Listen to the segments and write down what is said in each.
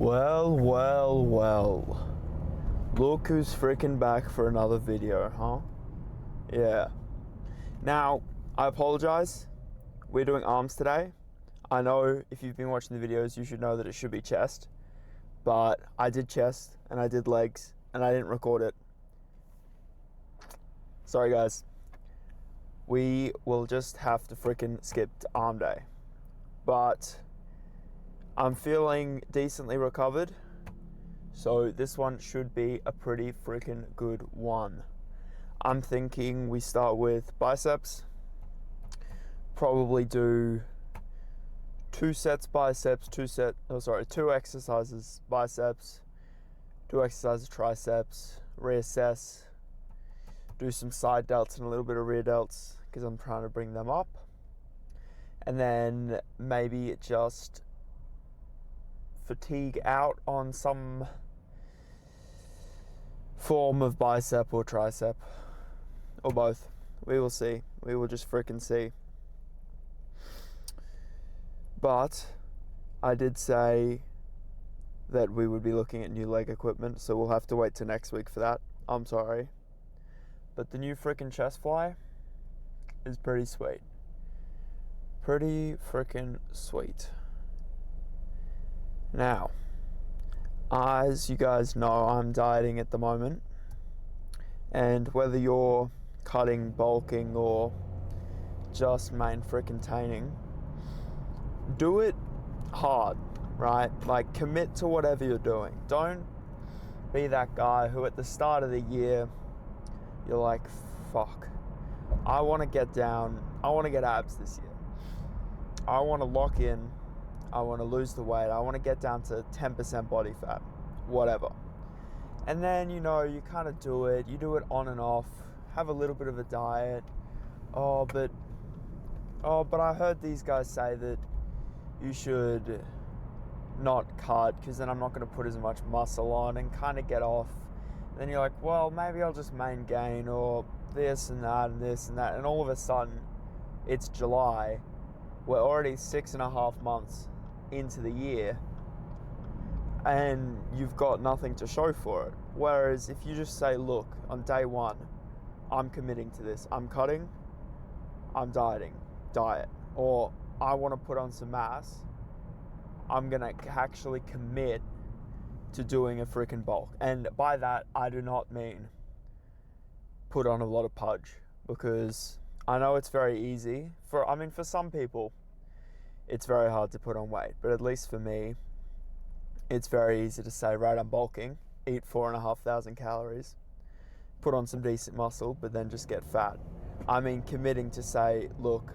Well. Look who's freaking back for another video, huh? Yeah. Now, I apologize. We're doing arms today. I know if you've been watching the videos, you should know that it should be chest. But I did chest and I did legs and I didn't record it. Sorry, guys. We will just have to freaking skip to arm day. But I'm feeling decently recovered, so this one should be a pretty freaking good one. I'm thinking we start with biceps, probably do two exercises biceps, two exercises triceps, reassess, do some side delts and a little bit of rear delts because I'm trying to bring them up, and then maybe just fatigue out on some form of bicep or tricep or both. We will see. We will just freaking see. But I did say that we would be looking at new leg equipment, so we'll have to wait till next week for that. I'm sorry. But the new freaking chest fly is pretty sweet. Pretty freaking sweet. Now, as you guys know, I'm dieting at the moment, and whether you're cutting, bulking, or just main freaking taining, do it hard, right? Like, commit to whatever you're doing. Don't be that guy who at the start of the year, you're like, fuck, I want to get down, I want to get abs this year. I want to lock in, I want to lose the weight, I want to get down to 10% body fat, whatever. And then, you kind of do it on and off, have a little bit of a diet. But I heard these guys say that you should not cut because then I'm not going to put as much muscle on, and kind of get off. And then you're like, well, maybe I'll just main gain, or this and that and this and that. And all of a sudden, it's July. We're already 6.5 months into the year, and you've got nothing to show for it. Whereas if you just say, look, on day one, I'm committing to this. I'm cutting, I'm diet, or I want to put on some mass. I'm going to actually commit to doing a freaking bulk. And by that, I do not mean put on a lot of pudge, because I know it's very easy for some people, it's very hard to put on weight, but at least for me, it's very easy to say, right, I'm bulking, eat 4,500 calories, put on some decent muscle, but then just get fat. I mean, committing to say, look,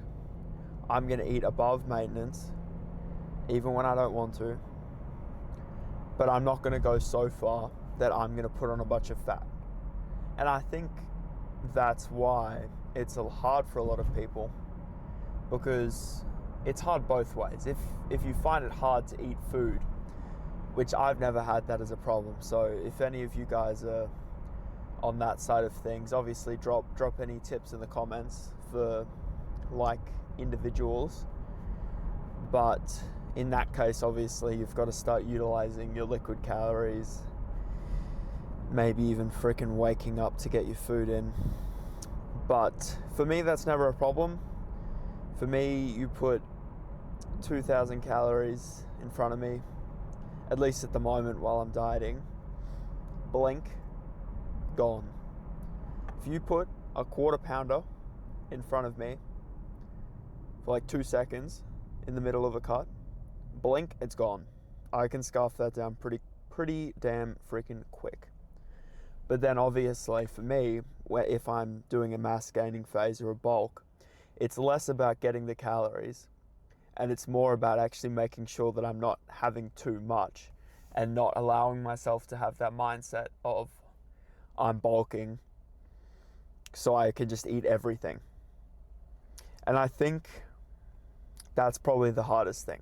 I'm going to eat above maintenance, even when I don't want to, but I'm not going to go so far that I'm going to put on a bunch of fat. And I think that's why it's hard for a lot of people, because it's hard both ways. If you find it hard to eat food, which I've never had that as a problem, so if any of you guys are on that side of things, obviously drop any tips in the comments for like individuals. But in that case, obviously you've got to start utilizing your liquid calories, maybe even freaking waking up to get your food in. But for me, that's never a problem. For me, you put 2,000 calories in front of me, at least at the moment while I'm dieting, blink, gone. If you put a quarter pounder in front of me for like 2 seconds in the middle of a cut, blink, it's gone. I can scarf that down pretty damn freaking quick. But then obviously for me, if I'm doing a mass gaining phase or a bulk, it's less about getting the calories, and it's more about actually making sure that I'm not having too much and not allowing myself to have that mindset of I'm bulking so I can just eat everything. And I think that's probably the hardest thing.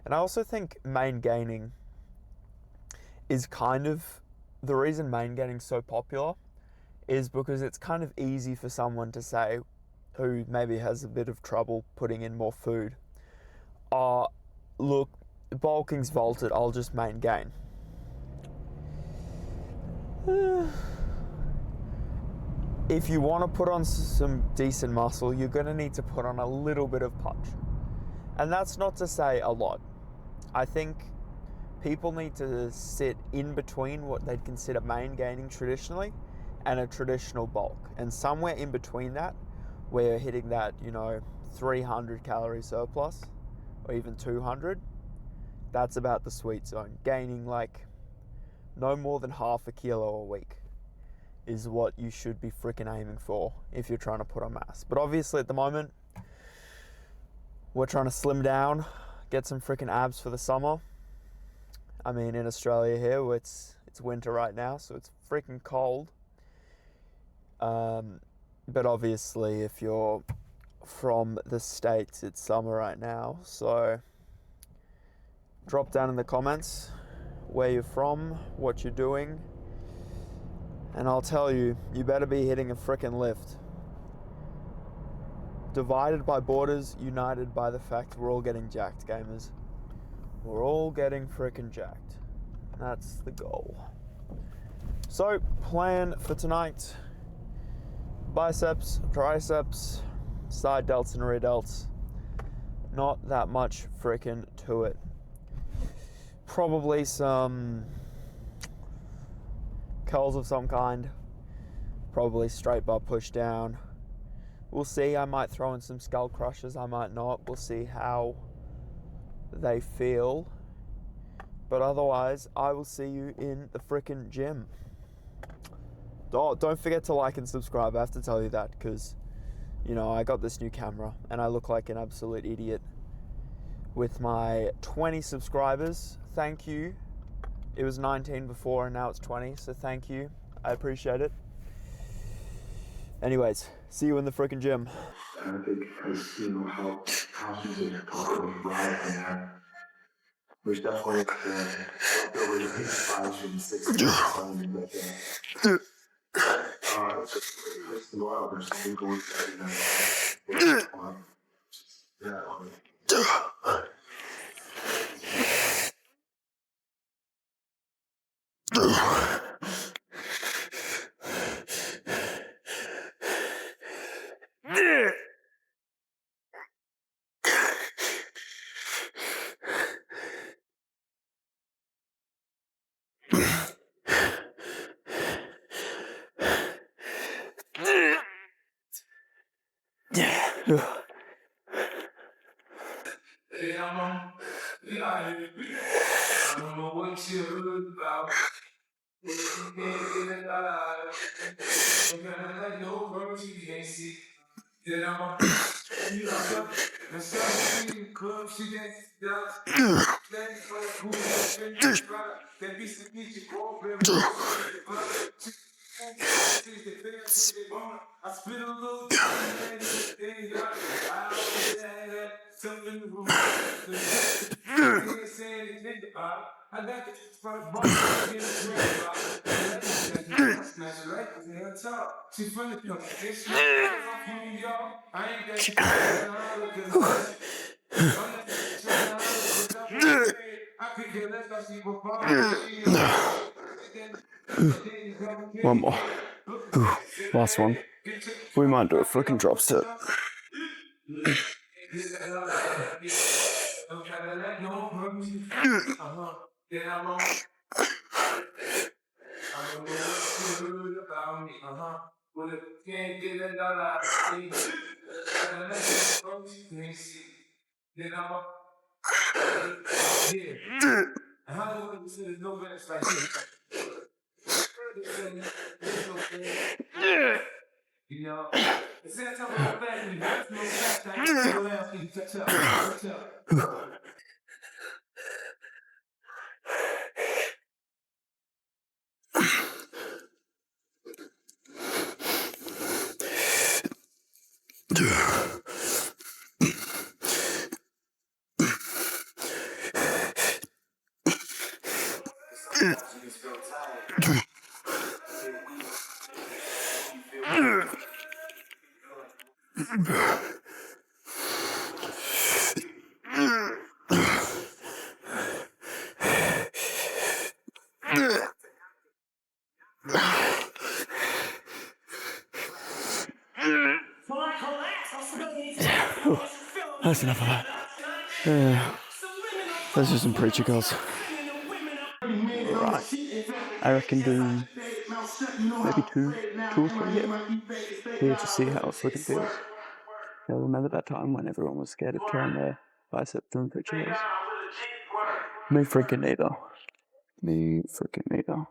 And I also think main gaining is kind of, the reason main gaining is so popular is because it's kind of easy for someone to say, who maybe has a bit of trouble putting in more food, look, bulking's vaulted, I'll just main gain. If you want to put on some decent muscle, you're going to need to put on a little bit of punch. And that's not to say a lot. I think people need to sit in between what they'd consider main gaining traditionally and a traditional bulk. And somewhere in between that, where you're hitting that, 300 calorie surplus or even 200, that's about the sweet zone. Gaining like no more than half a kilo a week is what you should be freaking aiming for if you're trying to put on mass. But obviously at the moment, we're trying to slim down, get some freaking abs for the summer. I mean, in Australia here, it's winter right now, so it's freaking cold. But obviously, if you're from the States, it's summer right now. So drop down in the comments where you're from, what you're doing, and I'll tell you, you better be hitting a freaking lift. Divided by borders, united by the fact we're all getting jacked, gamers. We're all getting freaking jacked. That's the goal. So, plan for tonight: biceps, triceps, side delts and rear delts. Not that much freaking to it. Probably some curls of some kind. Probably straight bar push down. We'll see. I might throw in some skull crushers. I might not. We'll see how they feel. But otherwise, I will see you in the freaking gym. Oh, don't forget to like and subscribe. I have to tell you that because, I got this new camera and I look like an absolute idiot with my 20 subscribers. Thank you. It was 19 before and now it's 20, so thank you. I appreciate it. Anyways, see you in the freaking gym. And I think as how she's a couple right there. There's definitely over the 5 and 6 something like that. It's a while there's something going on. I don't know what you're about. You can't get it out of it. You gotta let no words you can't see. Then I'm a you know, and some in the club, she gets down. Then for the cool, that be some bitch, I spit a little thing, I always had that something in the room. I got it from the bar, smash it right there on top. She from the club, it's New York. I ain't got shit. One more. Last one. We might do a freaking drop set. You know, instead of talking about family, that's no fact. I ain't no else can touch up. That's enough of that. Let's do some preacher girls. Right. I reckon do maybe two or three here to see how it freaking feels. I remember that time when everyone was scared of trying their bicep doing preacher girls. Me freaking neither. Me freaking neither.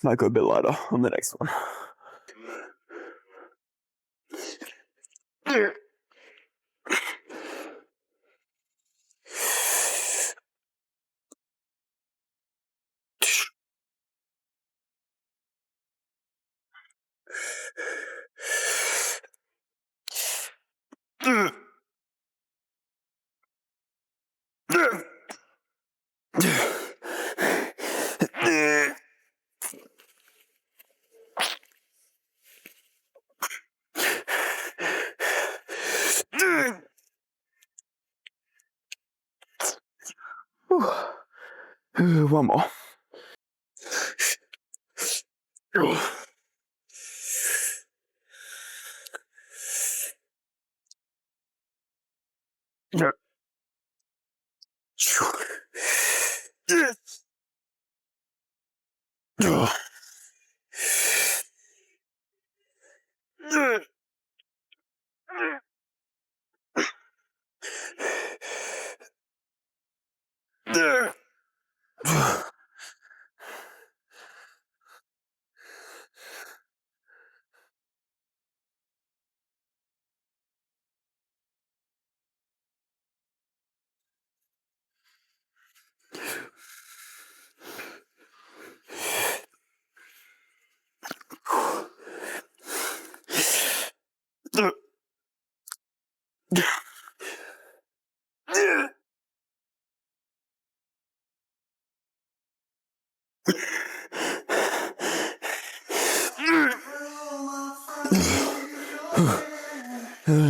Might go a bit lighter on the next one. One more.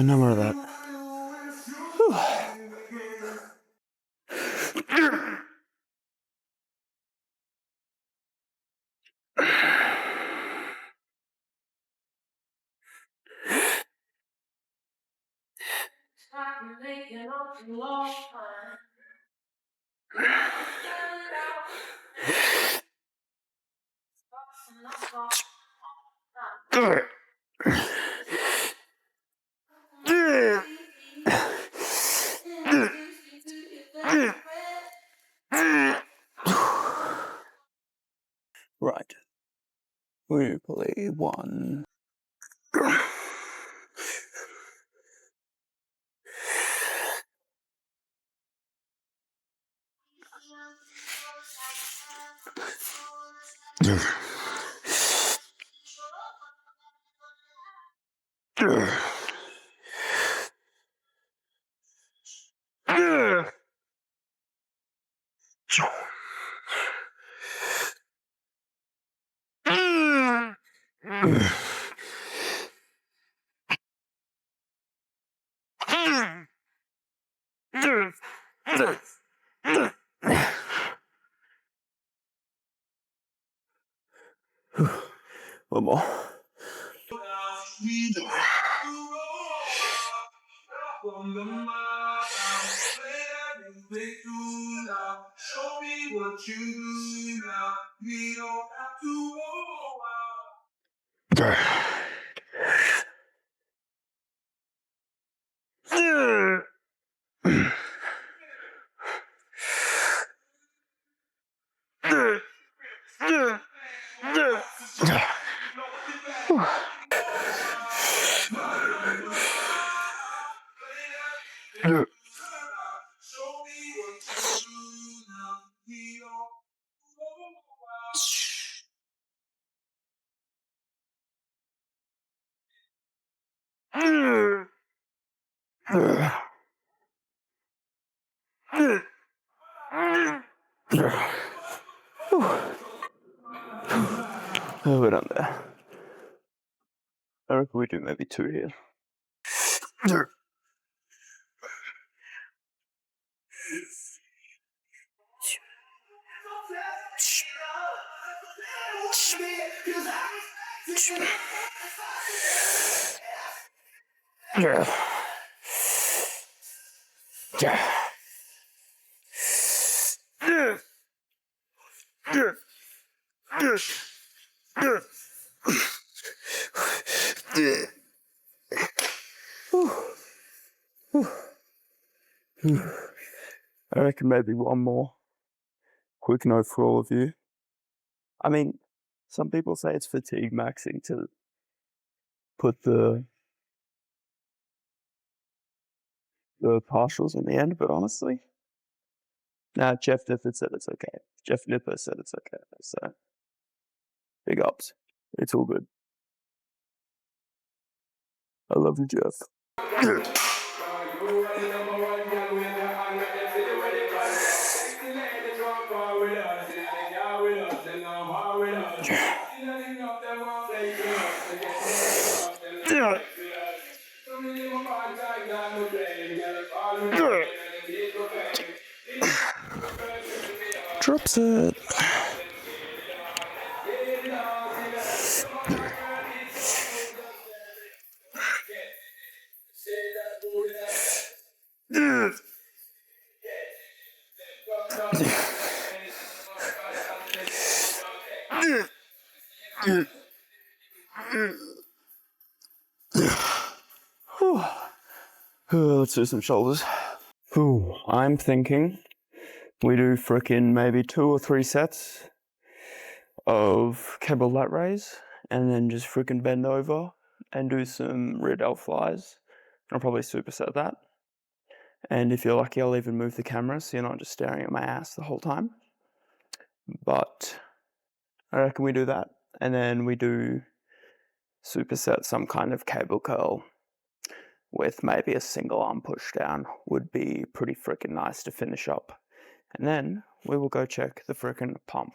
No more of that. Right. We play one. One more. Show me what you do now. We don't have to Oh, we're done there. I reckon we do maybe 2 here. I reckon maybe one more. Quick note for all of you. I mean, some people say it's fatigue maxing to put the partials in the end, but honestly, Jeff Nipper said it's okay. Jeff Nipper said it's okay, so big ups. It's all good. I love you, Jeff. Drops it. Let's do some shoulders. I'm thinking we do frickin' maybe 2 or 3 sets of cable lat raise and then just frickin' bend over and do some rear delt flies. I'll probably superset that. And if you're lucky, I'll even move the camera so you're not just staring at my ass the whole time. But I reckon we do that. And then we do superset some kind of cable curl with maybe a single arm push down would be pretty freaking nice to finish up. And then we will go check the freaking pump.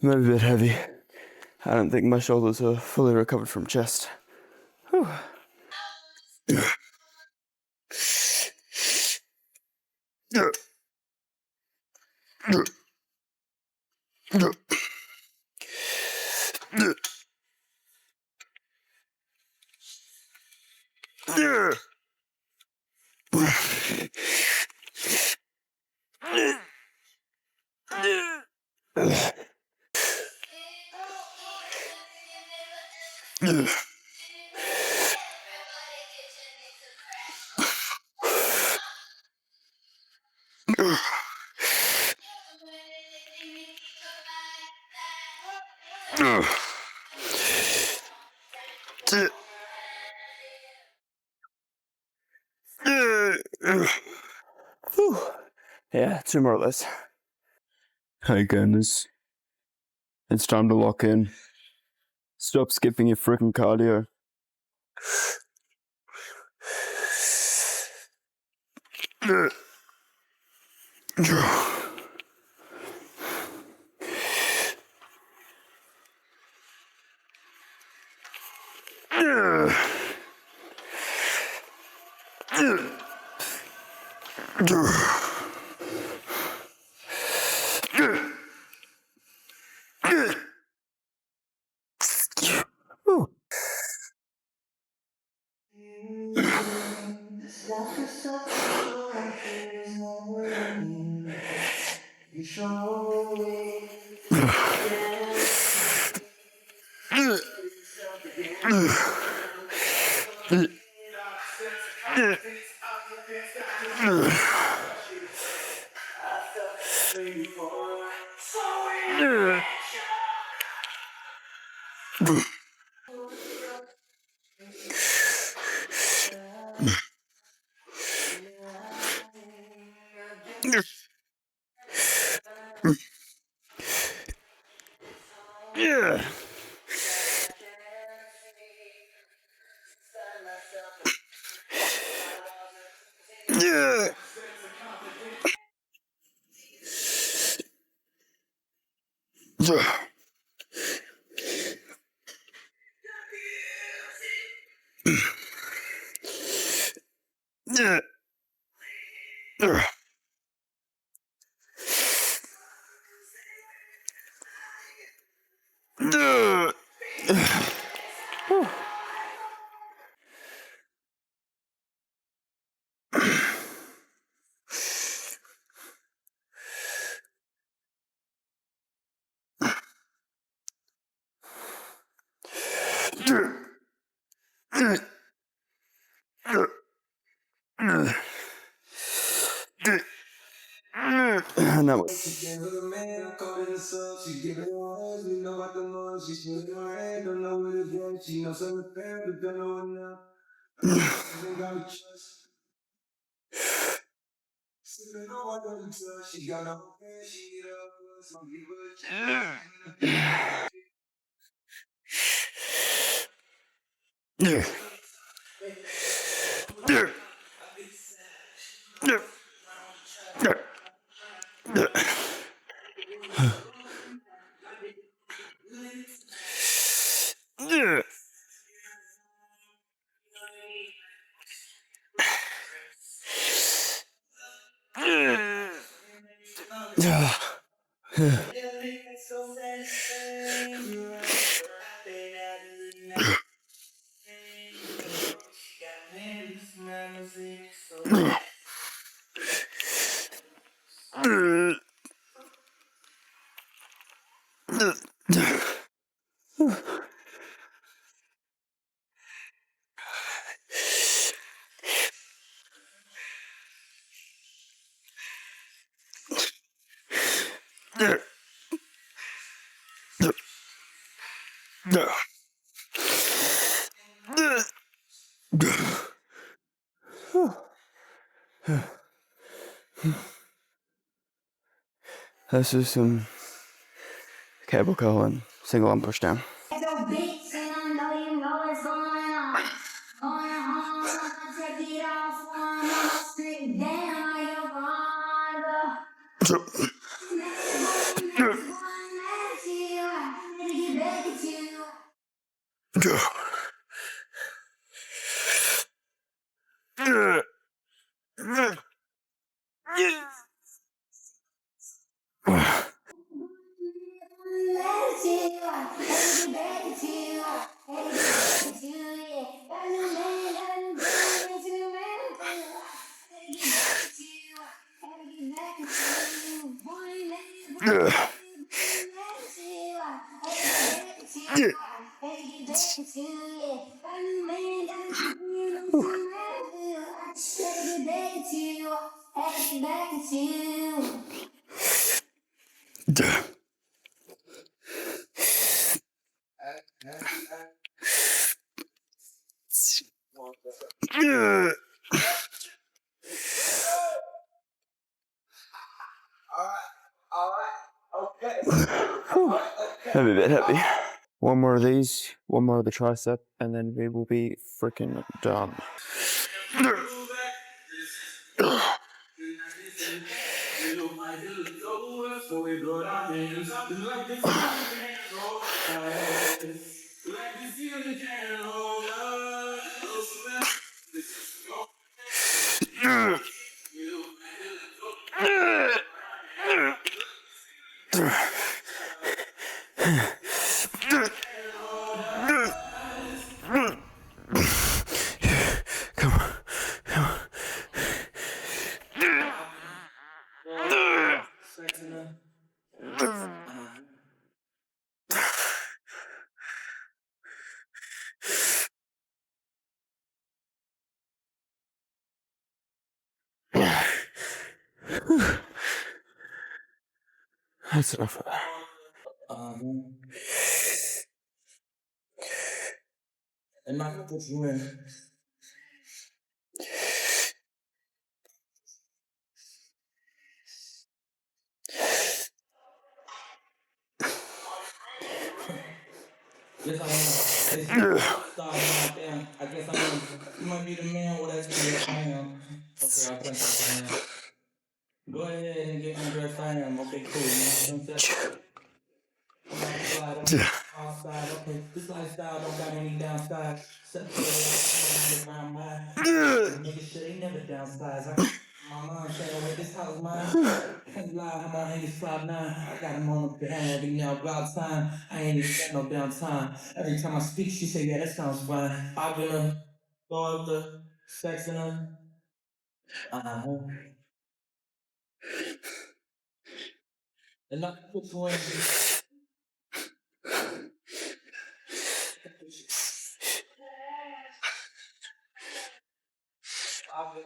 Maybe a bit heavy. I don't think my shoulders are fully recovered from chest. Whew. Yeah, 2 more or less. Hey gamers, it's time to lock in. Stop skipping your freaking cardio. And that was this is some cable curl and single arm push down. I'm a bit happy. One more of these, one more of the tricep, and then we will be freaking done. That's enough of that. And I can put you in. Yes, I am. They say stop, damn. I guess I am. You might be the man, well, that's me. Yes, I am. Okay, I'll test you, man. Go ahead and get undressed. I am. Okay, cool. You know what I'm saying? Outside, okay. This lifestyle don't got any downside. Except for around my nigga shit ain't never downsides. My mom saying, wait, this house mine. Can't lie, I'm on Haggis 5'9". I got him on the hand every now about time. I ain't even got no downtime. Every time I speak, she say, yeah, that sounds fine. I've been go up the sex in her. And I put you in. I've been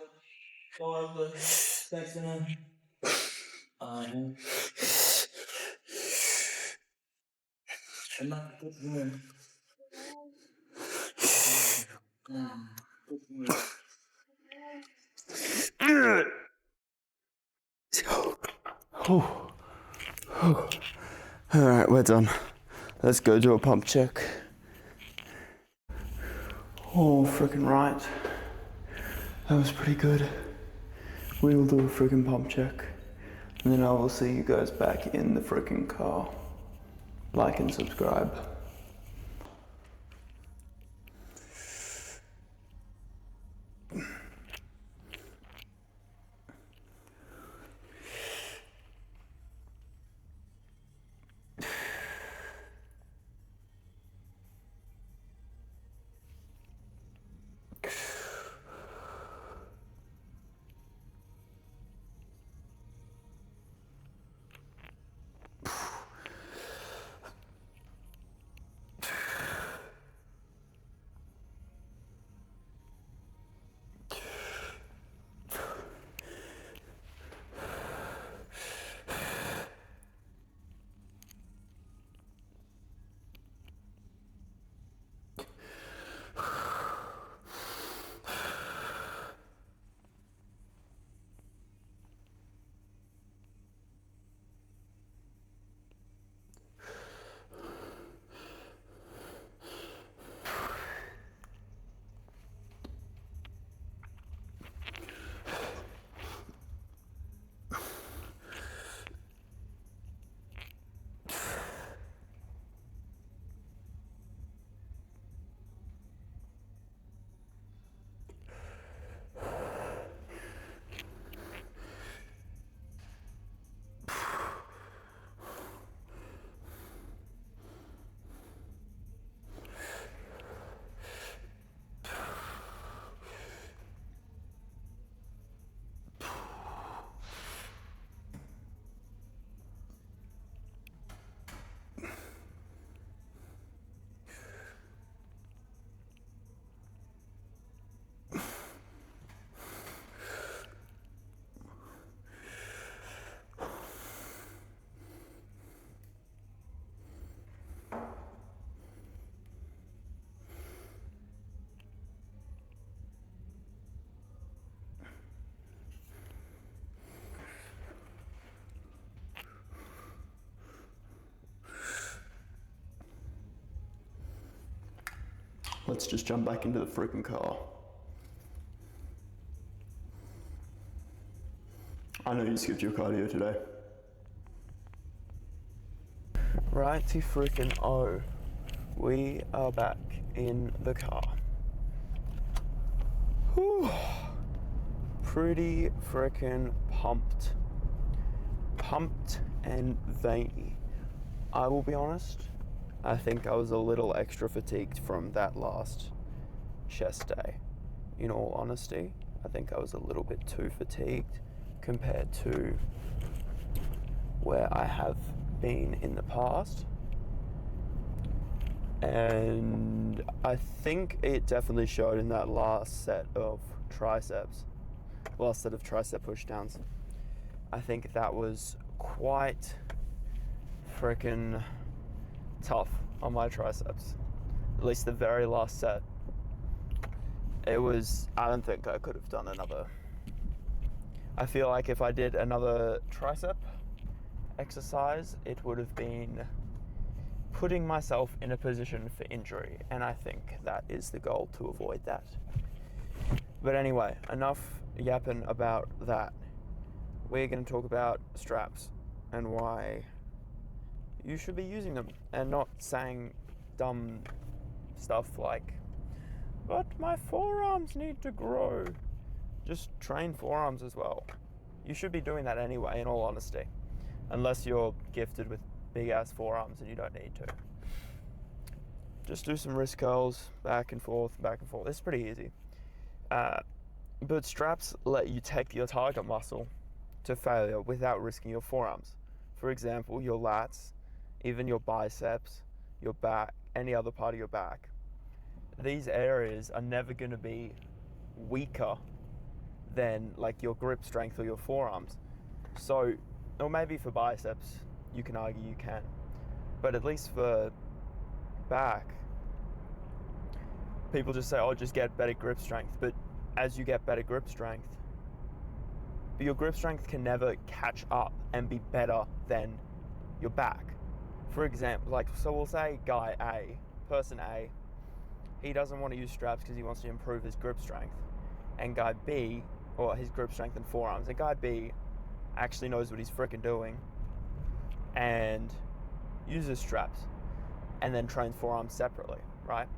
go up the sex in her. And I put you in. Put you in. Alright, we're done. Let's go do a pump check. Oh, freaking right. That was pretty good. We will do a freaking pump check. And then I will see you guys back in the freaking car. Like and subscribe. Let's just jump back into the freaking car. I know you skipped your cardio today. Righty freaking oh. We are back in the car. Whew. Pretty freaking pumped. Pumped and veiny. I will be honest, I think I was a little extra fatigued from that last chest day. In all honesty, I think I was a little bit too fatigued compared to where I have been in the past. And I think it definitely showed in that last set of tricep pushdowns. I think that was quite freaking tough on my triceps. At least the very last set. I don't think I could have done another. I feel like if I did another tricep exercise, it would have been putting myself in a position for injury, and I think that is the goal, to avoid that. But anyway, enough yapping about that. We're going to talk about straps and why you should be using them, and not saying dumb stuff like, but my forearms need to grow. Just train forearms as well. You should be doing that anyway, in all honesty, unless you're gifted with big ass forearms and you don't need to. Just do some wrist curls, back and forth. It's pretty easy. But straps let you take your target muscle to failure without risking your forearms. For example, your lats, even your biceps, your back, any other part of your back. These areas are never going to be weaker than like your grip strength or your forearms. So, or maybe for biceps, you can argue you can. But at least for back, people just say, oh, just get better grip strength. But as you get better grip strength, your grip strength can never catch up and be better than your back. For example, so we'll say guy A, person A, he doesn't want to use straps because he wants to improve his grip strength. And guy B, or his grip strength and forearms, and guy B actually knows what he's freaking doing and uses straps and then trains forearms separately, right?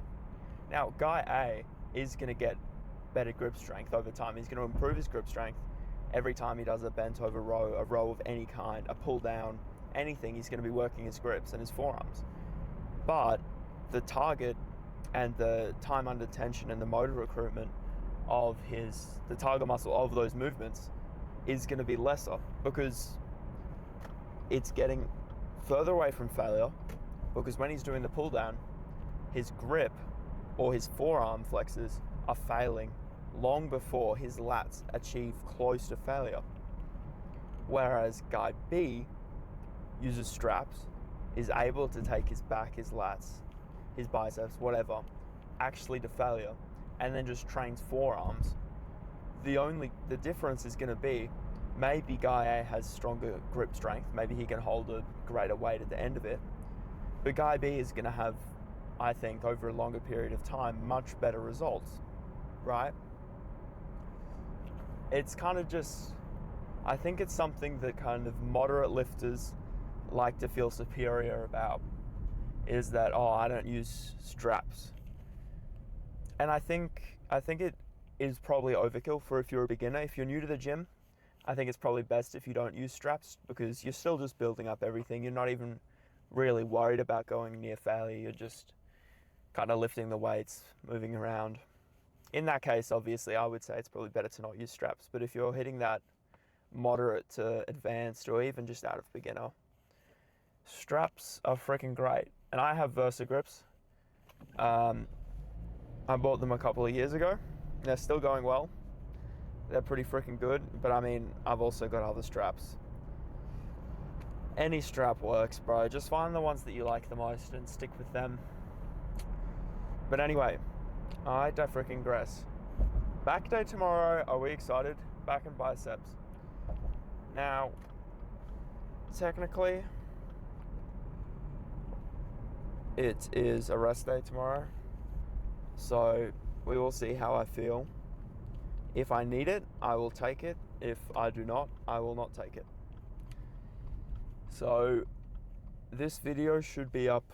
Now, guy A is going to get better grip strength over time. He's going to improve his grip strength every time he does a bent over row, a row of any kind, a pull down, anything. He's going to be working his grips and his forearms. But the target and the time under tension and the motor recruitment of the target muscle of those movements is going to be lesser, because it's getting further away from failure, because when he's doing the pull down, his grip or his forearm flexors are failing long before his lats achieve close to failure. Whereas guy B uses straps, is able to take his back, his lats, his biceps, whatever, actually to failure, and then just trains forearms. The difference is going to be, maybe guy A has stronger grip strength, maybe he can hold a greater weight at the end of it, but guy B is going to have, I think, over a longer period of time, much better results, right? It's kind of just, I think it's something that kind of moderate lifters like to feel superior about, is that, oh, I don't use straps. And I think it is probably overkill for if you're a beginner. If you're new to the gym, I think it's probably best if you don't use straps, because you're still just building up everything. You're not even really worried about going near failure. You're just kind of lifting the weights, moving around. In that case, obviously, I would say it's probably better to not use straps. But if you're hitting that moderate to advanced, or even just out of beginner, straps are freaking great. And I have Versa grips. I bought them a couple of years ago. They're still going well. They're pretty freaking good. But I mean, I've also got other straps. Any strap works, bro. Just find the ones that you like the most and stick with them. But anyway, I freaking digress. Back day tomorrow. Are we excited? Back and biceps. Now, technically, it is a rest day tomorrow. So we will see how I feel. If I need it, I will take it. If I do not, I will not take it. So this video should be up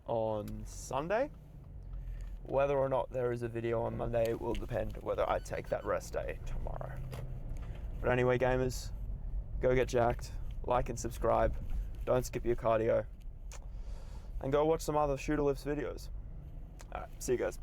on Sunday. Whether or not there is a video on Monday, it will depend whether I take that rest day tomorrow. But anyway, gamers, go get jacked, like and subscribe, don't skip your cardio, and go watch some other Shooter Lifts videos. Alright, see you guys.